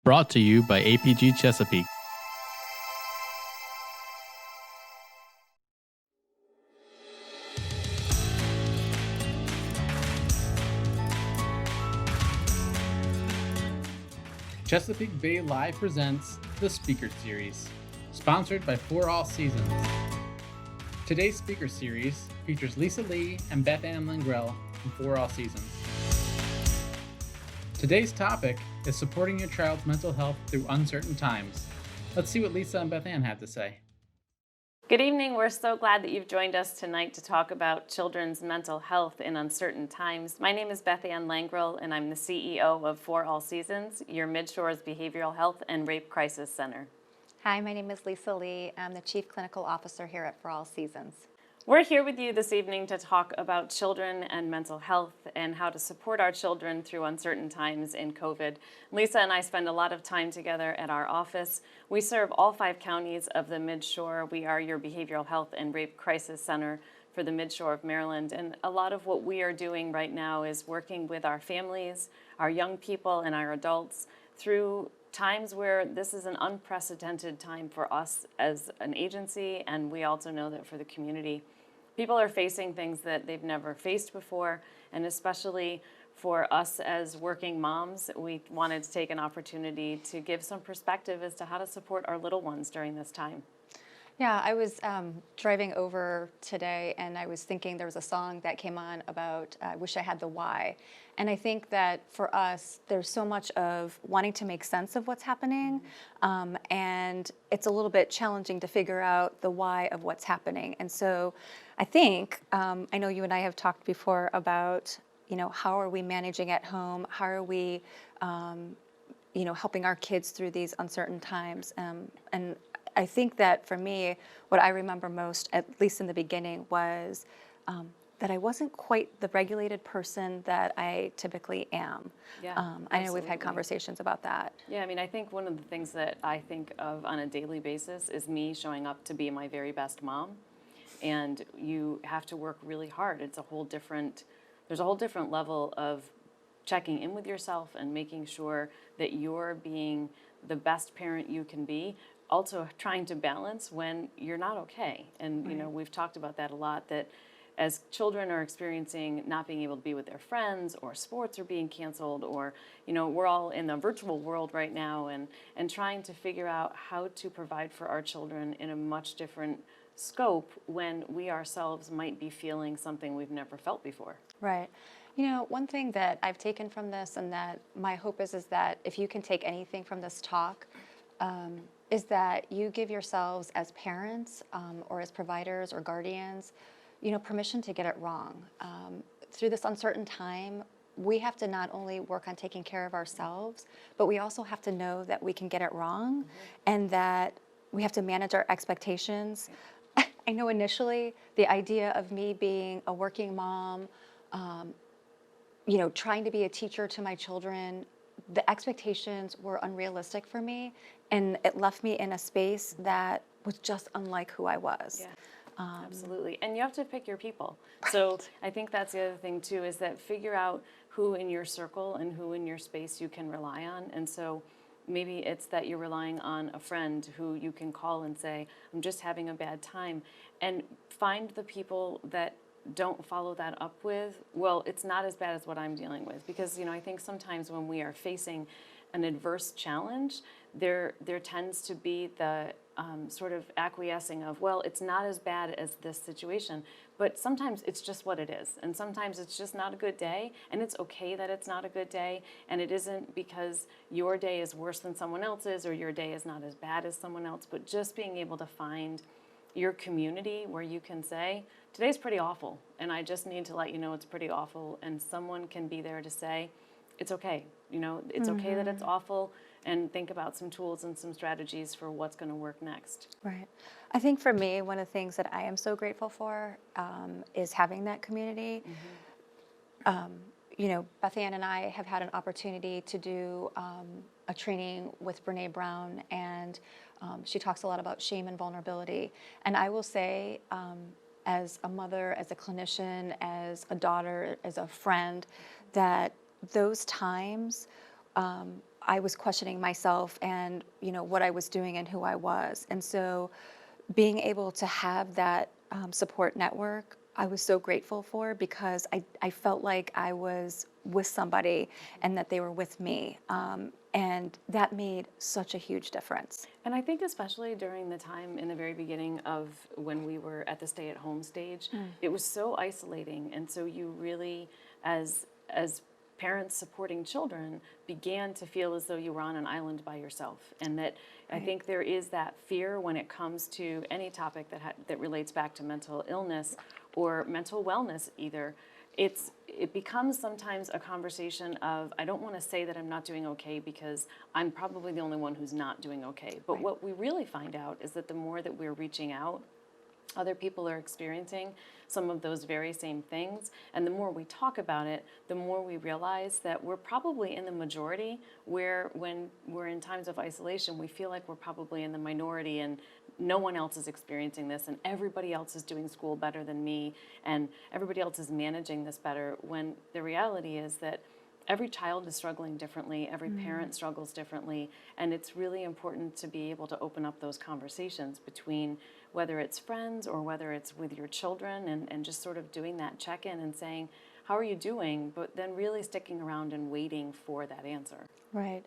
Brought to you by APG Chesapeake. Chesapeake Bay Live presents the Speaker Series, sponsored by For All Seasons. Today's Speaker Series features Lesa Lee and Beth Langrell from For All Seasons. Today's topic is supporting your child's mental health through uncertain times. Let's see what Lesa and Beth have to say. Good evening. We're so glad that you've joined us tonight to talk about children's mental health in uncertain times. My name is Beth Langrell, and I'm the CEO of For All Seasons, your Midshore's Behavioral Health and Rape Crisis Center. Hi, my name is Lesa Lee. I'm the Chief Clinical Officer here at For All Seasons. We're here with you this evening to talk about children and mental health and how to support our children through uncertain times in COVID. Lesa and I spend a lot of time together at our office. We serve all 5 counties of the Midshore. We are your Behavioral Health and Rape Crisis Center for the Midshore of Maryland. And a lot of what we are doing right now is working with our families, our young people, and our adults through times where this is an unprecedented time for us as an agency, and we also know that for the community. People are facing things that they've never faced before, and especially for us as working moms, we wanted to take an opportunity to give some perspective as to how to support our little ones during this time. Yeah, I was driving over today and I was thinking there was a song that came on about I wish I had the why. And I think that for us, there's so much of wanting to make sense of what's happening, and it's a little bit challenging to figure out the why of what's happening. And so I think, I know you and I have talked before about, how are we managing at home? How are we, helping our kids through these uncertain times? And I think that for me, what I remember most, at least in the beginning, was that I wasn't quite the regulated person that I typically am. Yeah, I know we've had conversations about that. Yeah, I think one of the things that I think of on a daily basis is me showing up to be my very best mom. And you have to work really hard. There's a whole different level of checking in with yourself and making sure that you're being the best parent you can be. Also trying to balance when you're not okay. And, Right. We've talked about that a lot, that as children are experiencing not being able to be with their friends, or sports are being canceled, or, we're all in the virtual world right now, and trying to figure out how to provide for our children in a much different scope when we ourselves might be feeling something we've never felt before. Right. One thing that I've taken from this, and that my hope is that if you can take anything from this talk, is that you give yourselves as parents, or as providers or guardians, permission to get it wrong. Through this uncertain time, we have to not only work on taking care of ourselves, but we also have to know that we can get it wrong, and that we have to manage our expectations. I know initially the idea of me being a working mom, trying to be a teacher to my children, the expectations were unrealistic for me, and it left me in a space that was just unlike who I was. Yeah. Absolutely. And you have to pick your people. Right. So I think that's the other thing too, is that figure out who in your circle and who in your space you can rely on. And so maybe it's that you're relying on a friend who you can call and say, I'm just having a bad time. And find the people that don't follow that up with, well, it's not as bad as what I'm dealing with. Because, I think sometimes when we are facing an adverse challenge, there tends to be the sort of acquiescing of, well, it's not as bad as this situation. But sometimes it's just what it is. And sometimes it's just not a good day. And it's okay that it's not a good day. And it isn't because your day is worse than someone else's, or your day is not as bad as someone else. But just being able to find your community where you can say, today's pretty awful, and I just need to let you know it's pretty awful. And someone can be there to say, it's okay. It's okay that it's awful, and think about some tools and some strategies for what's going to work next. Right. I think for me, one of the things that I am so grateful for is having that community. Beth Ann and I have had an opportunity to do a training with Brene Brown, and she talks a lot about shame and vulnerability. And I will say, as a mother, as a clinician, as a daughter, as a friend, that those times I was questioning myself and, what I was doing and who I was. And so being able to have that support network, I was so grateful for, because I felt like I was with somebody and that they were with me. And that made such a huge difference. And I think especially during the time in the very beginning of when we were at the stay-at-home stage, it was so isolating. And so you really, as parents supporting children, began to feel as though you were on an island by yourself. And that I think there is that fear when it comes to any topic that relates back to mental illness or mental wellness either. It becomes sometimes a conversation of, I don't want to say that I'm not doing okay because I'm probably the only one who's not doing okay. But what we really find out is that the more that we're reaching out, other people are experiencing some of those very same things. And the more we talk about it, the more we realize that we're probably in the majority, where when we're in times of isolation, we feel like we're probably in the minority and no one else is experiencing this and everybody else is doing school better than me and everybody else is managing this better, when the reality is that every child is struggling differently, every parent struggles differently, and it's really important to be able to open up those conversations between whether it's friends or whether it's with your children, and just sort of doing that check-in and saying, how are you doing? But then really sticking around and waiting for that answer. Right.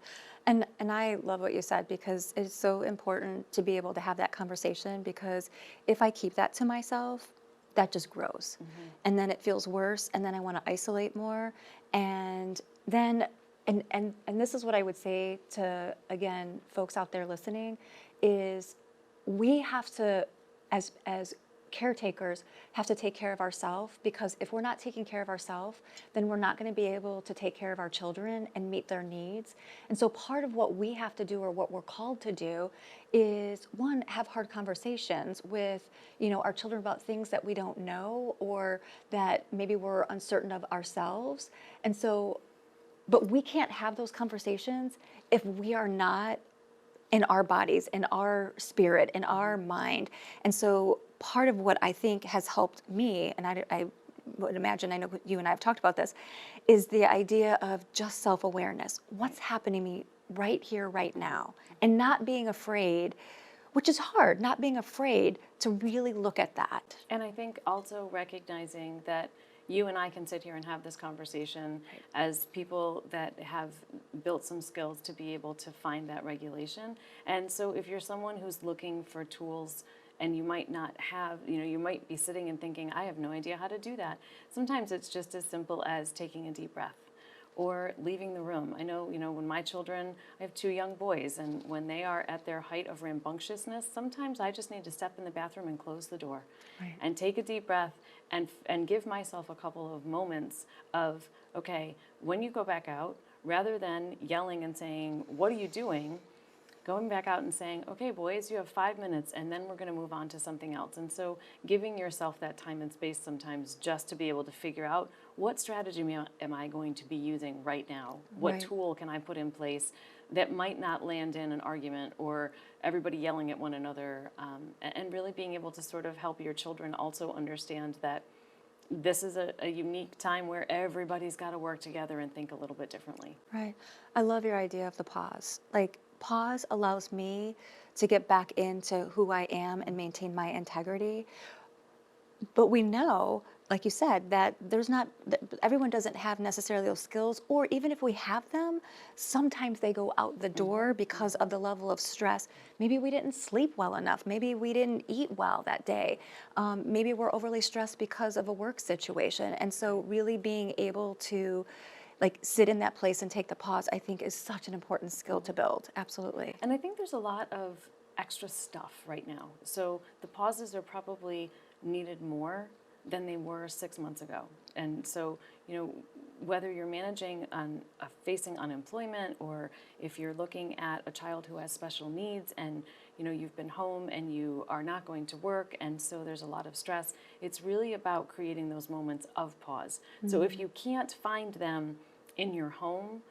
And I love what you said, because it's so important to be able to have that conversation, because if I keep that to myself, that just grows. And then it feels worse, and then I want to isolate more. And then and this is what I would say to, again, folks out there listening, is we have to, as caretakers, have to take care of ourselves, because if we're not taking care of ourselves, then we're not going to be able to take care of our children and meet their needs. And so part of what we have to do, or what we're called to do, is, one, have hard conversations with our children about things that we don't know, or that maybe we're uncertain of ourselves. And so, but we can't have those conversations if we are not in our bodies, in our spirit, in our mind. And so part of what I think has helped me, and I would imagine, I know you and I have talked about this, is the idea of just self-awareness. What's happening to me right here, right now? And not being afraid, which is hard, not being afraid to really look at that. And I think also recognizing that you and I can sit here and have this conversation as people that have built some skills to be able to find that regulation. And so if you're someone who's looking for tools and you might not have, you might be sitting and thinking, I have no idea how to do that. Sometimes it's just as simple as taking a deep breath or leaving the room. I know, when my children, I have 2 young boys, and when they are at their height of rambunctiousness, sometimes I just need to step in the bathroom and close the door and take a deep breath and give myself a couple of moments of, okay, when you go back out, rather than yelling and saying, what are you doing? Going back out and saying, okay, boys, you have 5 minutes, and then we're going to move on to something else. And so giving yourself that time and space sometimes just to be able to figure out, what strategy am I going to be using right now? What tool can I put in place that might not land in an argument or everybody yelling at one another, and really being able to sort of help your children also understand that this is a unique time where everybody's got to work together and think a little bit differently. Right. I love your idea of the pause. Like, pause allows me to get back into who I am and maintain my integrity. But we know, like you said, that everyone doesn't have necessarily those skills, or even if we have them, sometimes they go out the door because of the level of stress. Maybe we didn't sleep well enough. Maybe we didn't eat well that day. Maybe we're overly stressed because of a work situation. And so really being able to sit in that place and take the pause, I think, is such an important skill to build. Absolutely. And I think there's a lot of extra stuff right now. So the pauses are probably needed more than they were 6 months ago. And so, whether you're managing facing unemployment, or if you're looking at a child who has special needs and, you've been home and you are not going to work, and so there's a lot of stress, it's really about creating those moments of pause. So if you can't find them in your home,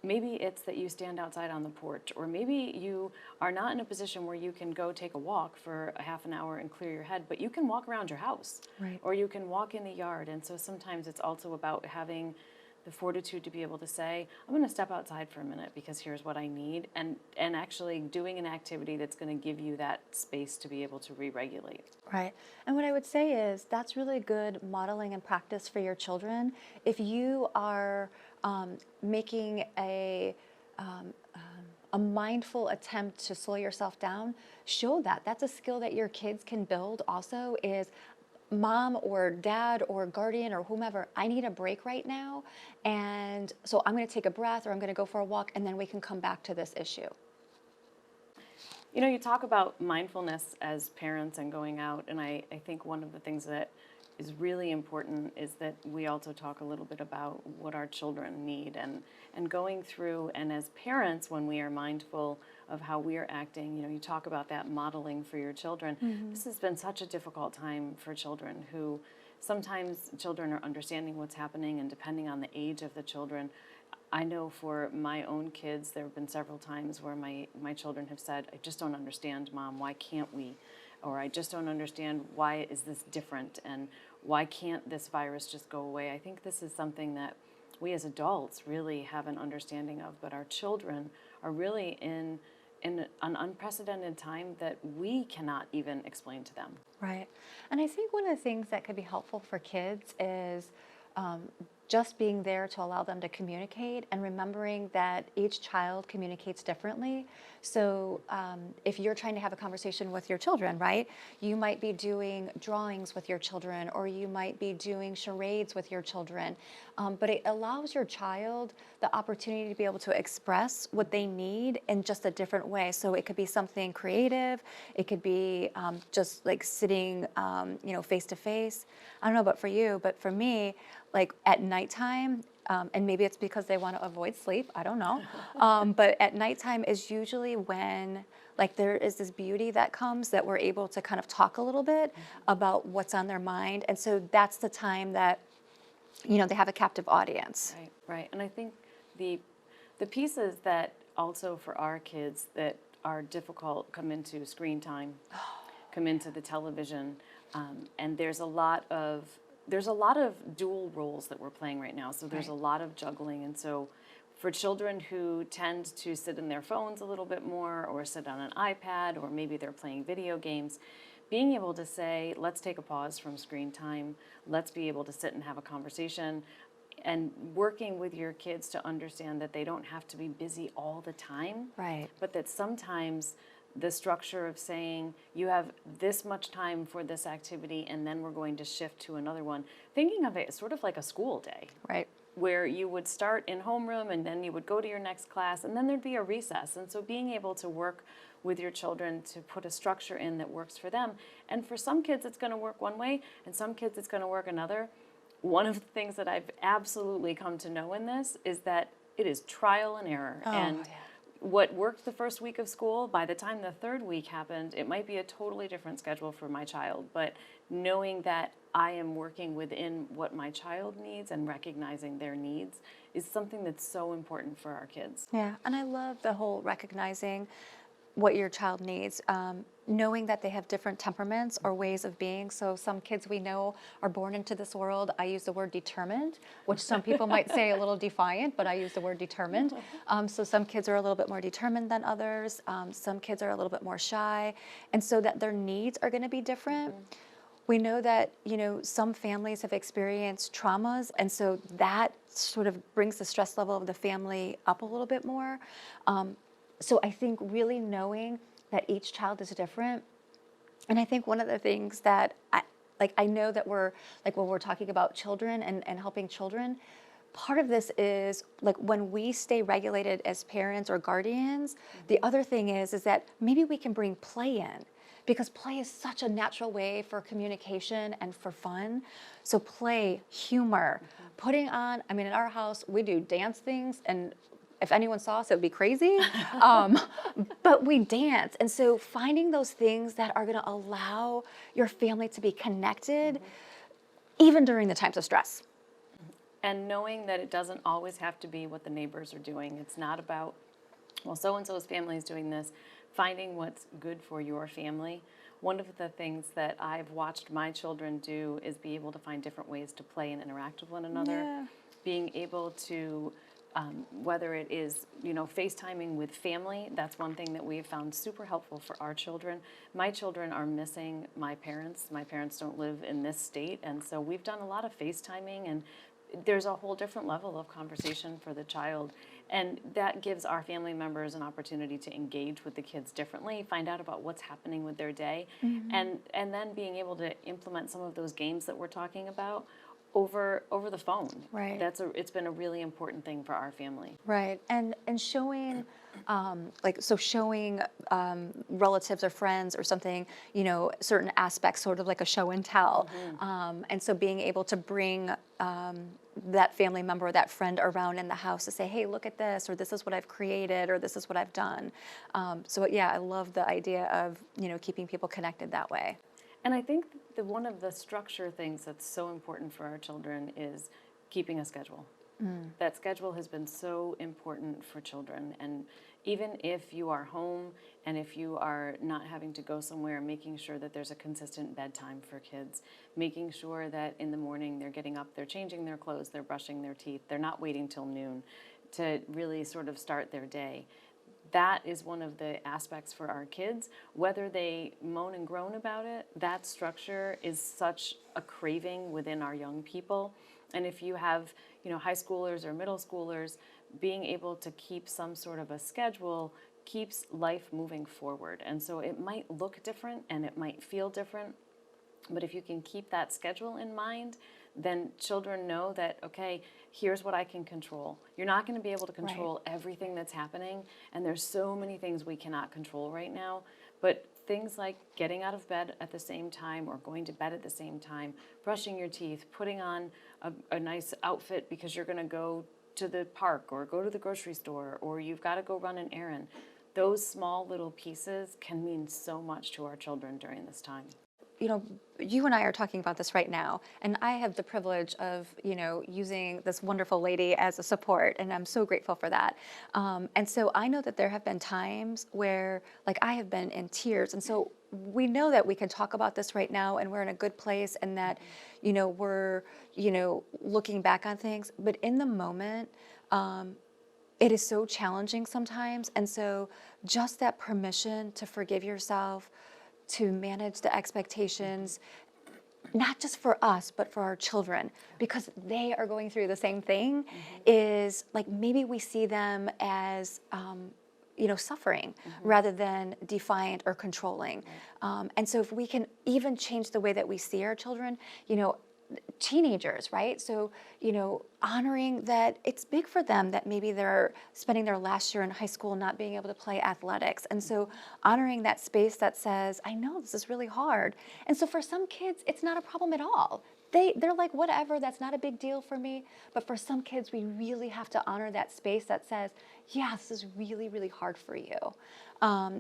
maybe it's that you stand outside on the porch, or maybe you are not in a position where you can go take a walk for a half an hour and clear your head, but you can walk around your house, or you can walk in the yard. And so sometimes it's also about having the fortitude to be able to say, I'm going to step outside for a minute because here's what I need, and actually doing an activity that's going to give you that space to be able to re-regulate. Right. And what I would say is that's really good modeling and practice for your children. If you are making a mindful attempt to slow yourself down, show that. That's a skill that your kids can build also is mom or dad or guardian or whomever, I need a break right now. And so I'm going to take a breath or I'm going to go for a walk and then we can come back to this issue. You know, you talk about mindfulness as parents and going out, and I think one of the things that is really important is that we also talk a little bit about what our children need and going through, and as parents, when we are mindful of how we are acting, you know, you talk about that modeling for your children. Mm-hmm. This has been such a difficult time for children who sometimes children are understanding what's happening, and depending on the age of the children, I know for my own kids, there have been several times where my children have said, I just don't understand, Mom, why can't we? Or I just don't understand, why is this different? And why can't this virus just go away? I think this is something that we as adults really have an understanding of, but our children are really in an unprecedented time that we cannot even explain to them. Right. And I think one of the things that could be helpful for kids is just being there to allow them to communicate and remembering that each child communicates differently. So if you're trying to have a conversation with your children, right, you might be doing drawings with your children, or you might be doing charades with your children. But it allows your child the opportunity to be able to express what they need in just a different way. So it could be something creative. It could be just like sitting, face to face. I don't know about for you, but for me, like at nighttime, and maybe it's because they want to avoid sleep, I don't know. But at nighttime is usually when like there is this beauty that comes that we're able to kind of talk a little bit about what's on their mind. And so that's the time that, they have a captive audience. Right. And I think the pieces that also for our kids that are difficult come into screen time, come into the television, and there's a lot of dual roles that we're playing right now. So there's a lot of juggling. And so for children who tend to sit in their phones a little bit more or sit on an iPad, or maybe they're playing video games, being able to say, let's take a pause from screen time. Let's be able to sit and have a conversation, and working with your kids to understand that they don't have to be busy all the time. Right. But that sometimes the structure of saying you have this much time for this activity and then we're going to shift to another one, thinking of it as sort of like a school day. Right. Where you would start in homeroom and then you would go to your next class and then there'd be a recess. And so being able to work with your children to put a structure in that works for them. And for some kids it's going to work one way and some kids it's going to work another. One of the things that I've absolutely come to know in this is that it is trial and error. What worked the first week of school, by the time the third week happened, it might be a totally different schedule for my child. But knowing that I am working within what my child needs and recognizing their needs is something that's so important for our kids. Yeah, and I love the whole recognizing what your child needs, knowing that they have different temperaments or ways of being. So some kids we know are born into this world. I use the word determined, which some people might say a little defiant, but I use the word determined. So some kids are a little bit more determined than others. Some kids are a little bit more shy. And so that their needs are going to be different. We know that, some families have experienced traumas, and so that sort of brings the stress level of the family up a little bit more. So I think really knowing that each child is different. And I think one of the things that I know that we're, like when we're talking about children and helping children, part of this is like when we stay regulated as parents or guardians, the other thing is that maybe we can bring play in. Because play is such a natural way for communication and for fun. So play, humor, putting on, in our house, we do dance things, and if anyone saw us, it would be crazy. But we dance. And so finding those things that are going to allow your family to be connected, even during the times of stress. And knowing that it doesn't always have to be what the neighbors are doing. It's not about, well, so-and-so's family is doing this. Finding what's good for your family. One of the things that I've watched my children do is be able to find different ways to play and interact with one another. being able to, whether it is, FaceTiming with family, that's one thing that we have found super helpful for our children. My children are missing my parents. My parents don't live in this state, and so we've done a lot of FaceTiming, and there's a whole different level of conversation for the child. And that gives our family members an opportunity to engage with the kids differently, find out about what's happening with their day, and then being able to implement some of those games that we're talking about over the phone. Right. It's been a really important thing for our family. Right, and showing, showing relatives or friends or something, certain aspects, sort of like a show and tell, and so being able to bring that family member or that friend around in the house to say, hey, look at this, or this is what I've created, or this is what I've done. So yeah, I love the idea of keeping people connected that way. And I think that one of the structure things that's so important for our children is keeping a schedule. That schedule has been so important for children. And even if you are home and if you are not having to go somewhere, making sure that there's a consistent bedtime for kids, making sure that in the morning they're getting up, they're changing their clothes, they're brushing their teeth, they're not waiting till noon to really sort of start their day. That is one of the aspects for our kids. Whether they moan and groan about it, that structure is such a craving within our young people. And if you have, high schoolers or middle schoolers, being able to keep some sort of a schedule keeps life moving forward. And so it might look different and it might feel different, but if you can keep that schedule in mind, then children know that, okay, here's what I can control. You're not going to be able to control everything that's happening, and there's so many things we cannot control right now, but things like getting out of bed at the same time or going to bed at the same time, brushing your teeth, putting on a nice outfit because you're going to go to the park or go to the grocery store or you've got to go run an errand. Those small little pieces can mean so much to our children during this time. You and I are talking about this right now, and I have the privilege of, using this wonderful lady as a support, and I'm so grateful for that. And so I know that there have been times where, I have been in tears, and so we know that we can talk about this right now, and we're in a good place, and that, we're, looking back on things, but in the moment, it is so challenging sometimes, and so just that permission to forgive yourself, to manage the expectations, not just for us, but for our children, because they are going through the same thing, is maybe we see them as, suffering rather than defiant or controlling. And so if we can even change the way that we see our children, teenagers, right? So, honoring that it's big for them that maybe they're spending their last year in high school not being able to play athletics. And so honoring that space that says, I know this is really hard. And so for some kids, it's not a problem at all. They're like, whatever, that's not a big deal for me. But for some kids, we really have to honor that space that says, yeah, this is really, really hard for you.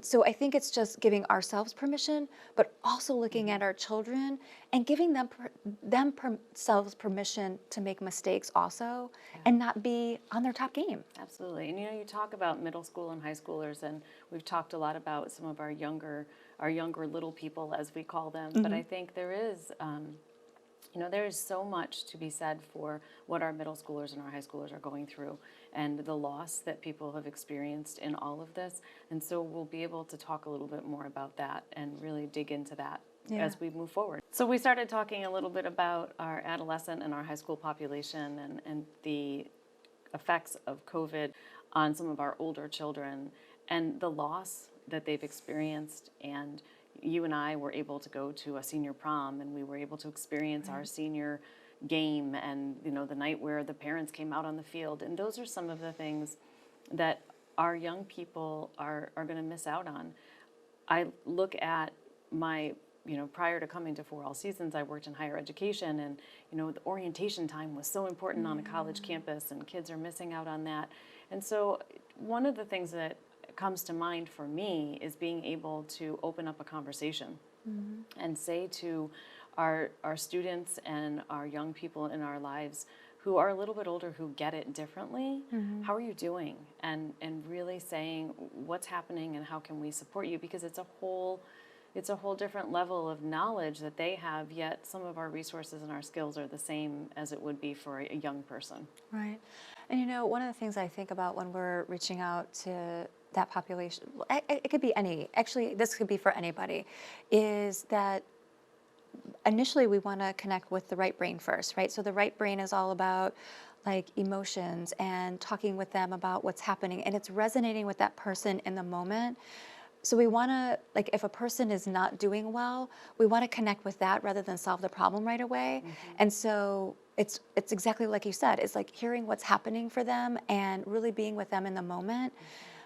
So I think it's just giving ourselves permission, but also looking at our children and giving themselves permission to make mistakes also, and not be on their top game. Absolutely. And you talk about middle school and high schoolers, and we've talked a lot about some of our younger little people, as we call them. But I think there is so much to be said for what our middle schoolers and our high schoolers are going through and the loss that people have experienced in all of this. And so we'll be able to talk a little bit more about that and really dig into that as we move forward. So we started talking a little bit about our adolescent and our high school population and the effects of COVID on some of our older children and the loss that they've experienced. And you and I were able to go to a senior prom, and we were able to experience our senior game and, the night where the parents came out on the field. And those are some of the things that our young people are going to miss out on. I look at my, prior to coming to For All Seasons, I worked in higher education, and, the orientation time was so important on a college campus, and kids are missing out on that. And so one of the things that comes to mind for me is being able to open up a conversation and say to our students and our young people in our lives who are a little bit older, who get it differently, how are you doing? And really saying what's happening and how can we support you, because it's a whole it's a whole different level of knowledge that they have, yet some of our resources and our skills are the same as it would be for a young person. Right. And one of the things I think about when we're reaching out to that population, it could be actually, this could be for anybody, is that initially we want to connect with the right brain first, right? So the right brain is all about like emotions and talking with them about what's happening, and it's resonating with that person in the moment. So we want to, like, if a person is not doing well, we want to connect with that rather than solve the problem right away. And so it's exactly like you said. It's like hearing what's happening for them and really being with them in the moment.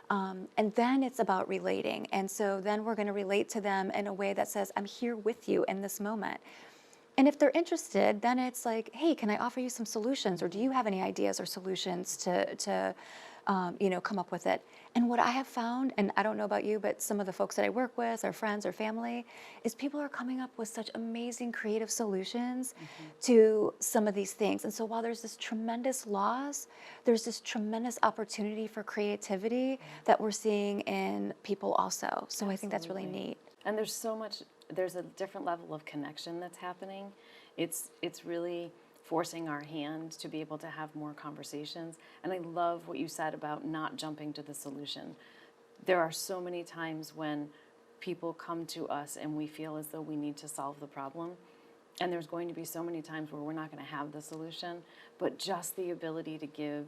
And then it's about relating. And so then we're going to relate to them in a way that says, I'm here with you in this moment. And if they're interested, then it's like, hey, can I offer you some solutions? Or do you have any ideas or solutions to come up with it? And what I have found, and I don't know about you, but some of the folks that I work with, or friends or family, is people are coming up with such amazing creative solutions to some of these things. And so while there's this tremendous loss, there's this tremendous opportunity for creativity that we're seeing in people also. So I think that's really neat. And there's a different level of connection that's happening. It's really forcing our hand to be able to have more conversations. And I love what you said about not jumping to the solution. There are so many times when people come to us and we feel as though we need to solve the problem. And there's going to be so many times where we're not going to have the solution, but just the ability to give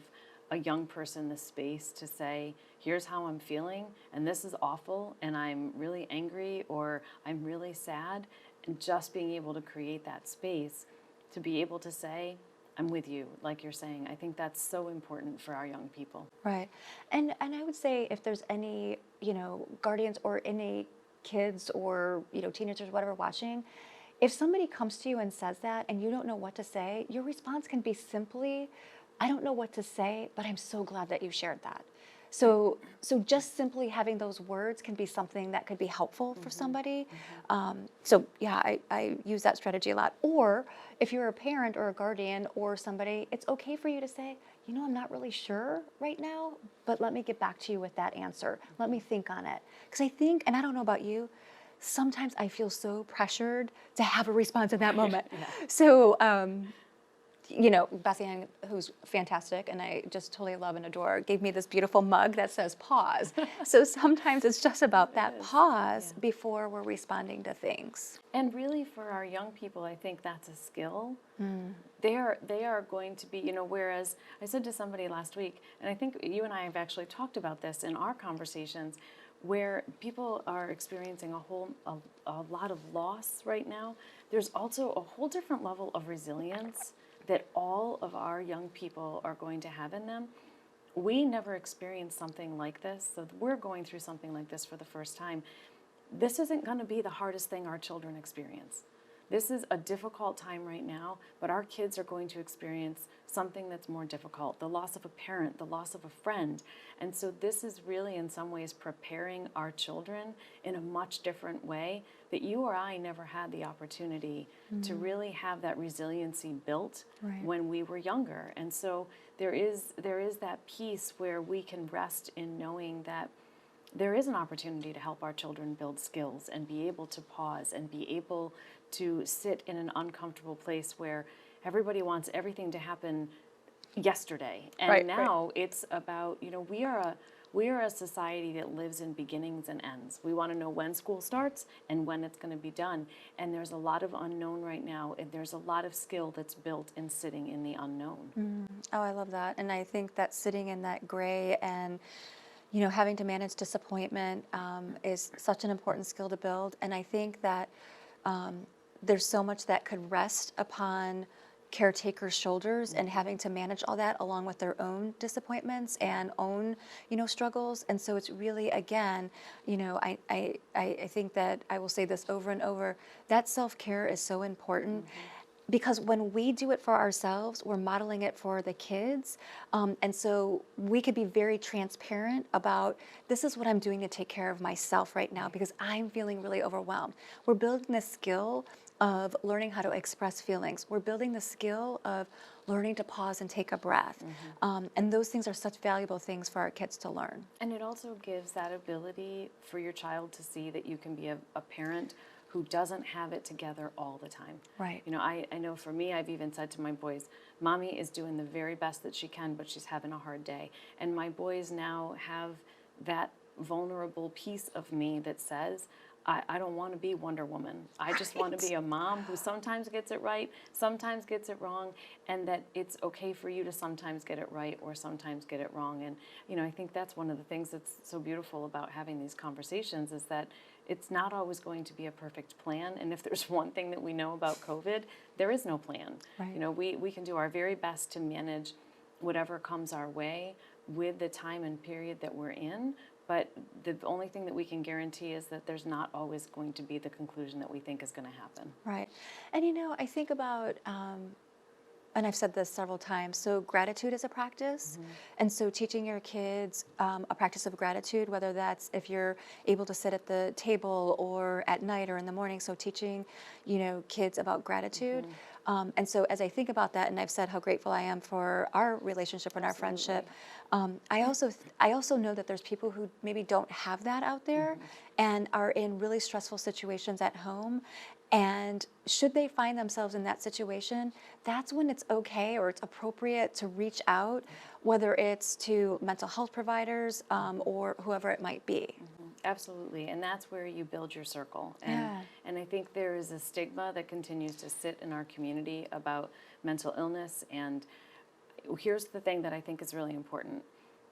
a young person the space to say, here's how I'm feeling, and this is awful, and I'm really angry, or I'm really sad, and just being able to create that space to be able to say, I'm with you, like you're saying. I think that's so important for our young people. Right. And I would say if there's any, guardians or any kids or, teenagers, whatever, watching, if somebody comes to you and says that and you don't know what to say, your response can be simply, I don't know what to say, but I'm so glad that you shared that. So just simply having those words can be something that could be helpful for somebody. So yeah, I use that strategy a lot. Or if you're a parent or a guardian or somebody, it's okay for you to say, I'm not really sure right now, but let me get back to you with that answer. Let me think on it. Because I think, and I don't know about you, sometimes I feel so pressured to have a response in that moment. So, Bessie Ann, who's fantastic, and I just totally love and adore, gave me this beautiful mug that says pause. So sometimes it's just about that pause before we're responding to things. And really for our young people, I think that's a skill. They are going to be, whereas I said to somebody last week, and I think you and I have actually talked about this in our conversations, where people are experiencing a lot of loss right now, there's also a whole different level of resilience that all of our young people are going to have in them. We never experienced something like this, so we're going through something like this for the first time. This isn't going to be the hardest thing our children experience. This is a difficult time right now, but our kids are going to experience something that's more difficult, the loss of a parent, the loss of a friend. And so this is really in some ways preparing our children in a much different way that you or I never had the opportunity to really have that resiliency built when we were younger. And so there is that piece where we can rest in knowing that there is an opportunity to help our children build skills and be able to pause and be able to sit in an uncomfortable place where everybody wants everything to happen yesterday. And now it's about, we are a society that lives in beginnings and ends. We want to know when school starts and when it's going to be done. And there's a lot of unknown right now, and there's a lot of skill that's built in sitting in the unknown. Oh, I love that. And I think that sitting in that gray and having to manage disappointment is such an important skill to build. And I think that there's so much that could rest upon caretakers' shoulders and having to manage all that along with their own disappointments and own, struggles. And so it's really, again, I think that I will say this over and over, that self-care is so important. Because when we do it for ourselves, we're modeling it for the kids. And so we could be very transparent about, this is what I'm doing to take care of myself right now because I'm feeling really overwhelmed. We're building the skill of learning how to express feelings. We're building the skill of learning to pause and take a breath. And those things are such valuable things for our kids to learn. And it also gives that ability for your child to see that you can be a parent who doesn't have it together all the time. Right. You know, I know for me, I've even said to my boys, Mommy is doing the very best that she can, but she's having a hard day. And my boys now have that vulnerable piece of me that says, I don't want to be Wonder Woman. I just want to be a mom who sometimes gets it right, sometimes gets it wrong, and that it's okay for you to sometimes get it right or sometimes get it wrong. And, you know, I think that's one of the things that's so beautiful about having these conversations is that it's not always going to be a perfect plan. And if there's one thing that we know about COVID, there is no plan. Right. You know, we can do our very best to manage whatever comes our way with the time and period that we're in. But the only thing that we can guarantee is that there's not always going to be the conclusion that we think is going to happen. Right. And you know, I think about, and I've said this several times, so gratitude is a practice. And so teaching your kids a practice of gratitude, whether that's if you're able to sit at the table or at night or in the morning, so teaching, you know, kids about gratitude. And so as I think about that, and I've said how grateful I am for our relationship and our friendship, I also know that there's people who maybe don't have that out there and are in really stressful situations at home. And should they find themselves in that situation, that's when it's okay or it's appropriate to reach out, whether it's to mental health providers or whoever it might be. Absolutely, and that's where you build your circle. Yeah. And I think there is a stigma that continues to sit in our community about mental illness. And here's the thing that I think is really important.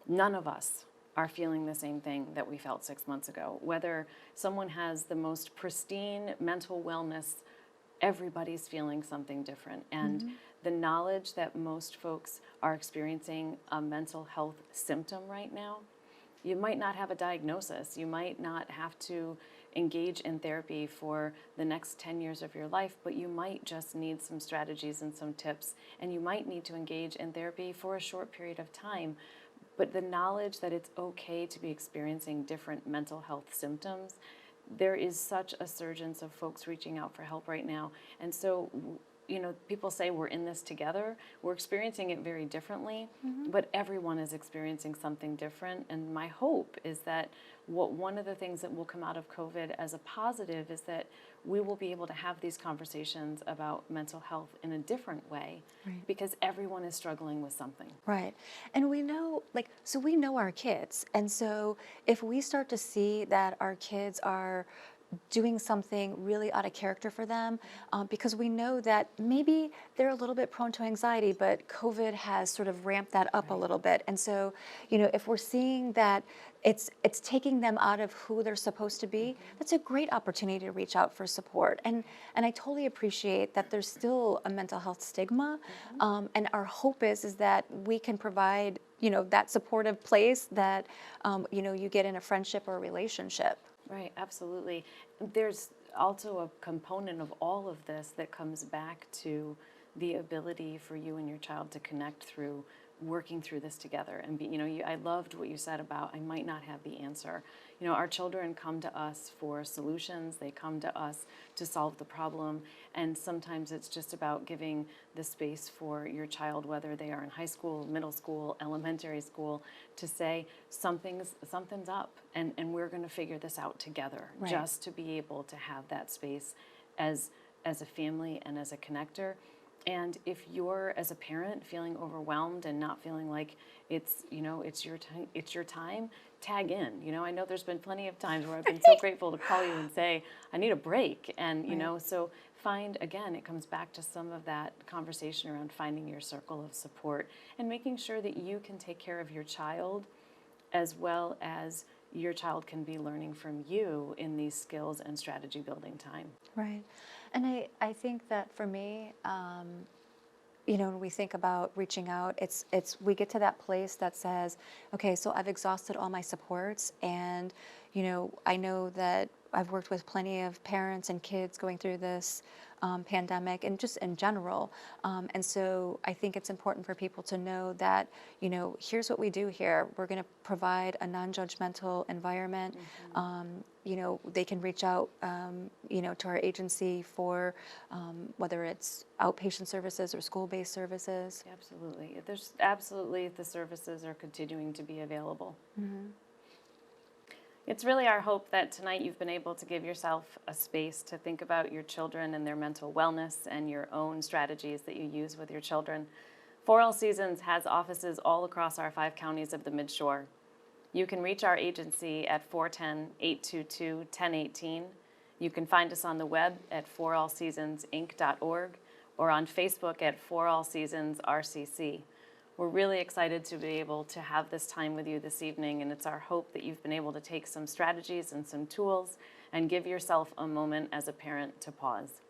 None of us are feeling the same thing that we felt 6 months ago. Whether someone has the most pristine mental wellness, everybody's feeling something different. And the knowledge that most folks are experiencing a mental health symptom right now, you might not have a diagnosis. You might not have to engage in therapy for the next 10 years of your life, but you might just need some strategies and some tips, and you might need to engage in therapy for a short period of time. But the knowledge that it's okay to be experiencing different mental health symptoms, there is such a surge of folks reaching out for help right now. And so, you know, people say we're in this together. We're experiencing it very differently, but everyone is experiencing something different. And my hope is that one of the things that will come out of COVID as a positive is that we will be able to have these conversations about mental health in a different way, because everyone is struggling with something. Right. And we know, so we know our kids. And so if we start to see that our kids are doing something really out of character for them, because we know that maybe they're a little bit prone to anxiety, but COVID has sort of ramped that up a little bit. And so, you know, if we're seeing that it's taking them out of who they're supposed to be, that's a great opportunity to reach out for support. And I totally appreciate that there's still a mental health stigma, and our hope is that we can provide, you know, that supportive place that, you know, you get in a friendship or a relationship. Right, absolutely. There's also a component of all of this that comes back to the ability for you and your child to connect through working through this together. And I loved what you said about I might not have the answer. You know, our children come to us for solutions. They come to us to solve the problem. And sometimes it's just about giving the space for your child, whether they are in high school, middle school, elementary school, to say something's up, and we're going to figure this out together. Right. Just to be able to have that space as a family and as a connector. And if you're, as a parent, feeling overwhelmed and not feeling like it's your time, tag in. You know, I know there's been plenty of times where I've been so grateful to call you and say, I need a break. And, you know, so again, it comes back to some of that conversation around finding your circle of support and making sure that you can take care of your child as well as your child can be learning from you in these skills and strategy building time. Right. And I think that for me, you know, when we think about reaching out, we get to that place that says, okay, so I've exhausted all my supports, and, I know that I've worked with plenty of parents and kids going through this pandemic and just in general. And so I think it's important for people to know that, here's what we do here. We're going to provide a non-judgmental environment. They can reach out, to our agency for whether it's outpatient services or school-based services. Absolutely. The services are continuing to be available. It's really our hope that tonight you've been able to give yourself a space to think about your children and their mental wellness and your own strategies that you use with your children. For All Seasons has offices all across our 5 counties of the Midshore. You can reach our agency at 410-822-1018. You can find us on the web at forallseasonsinc.org or on Facebook at For All Seasons RCC. We're really excited to be able to have this time with you this evening, and it's our hope that you've been able to take some strategies and some tools and give yourself a moment as a parent to pause.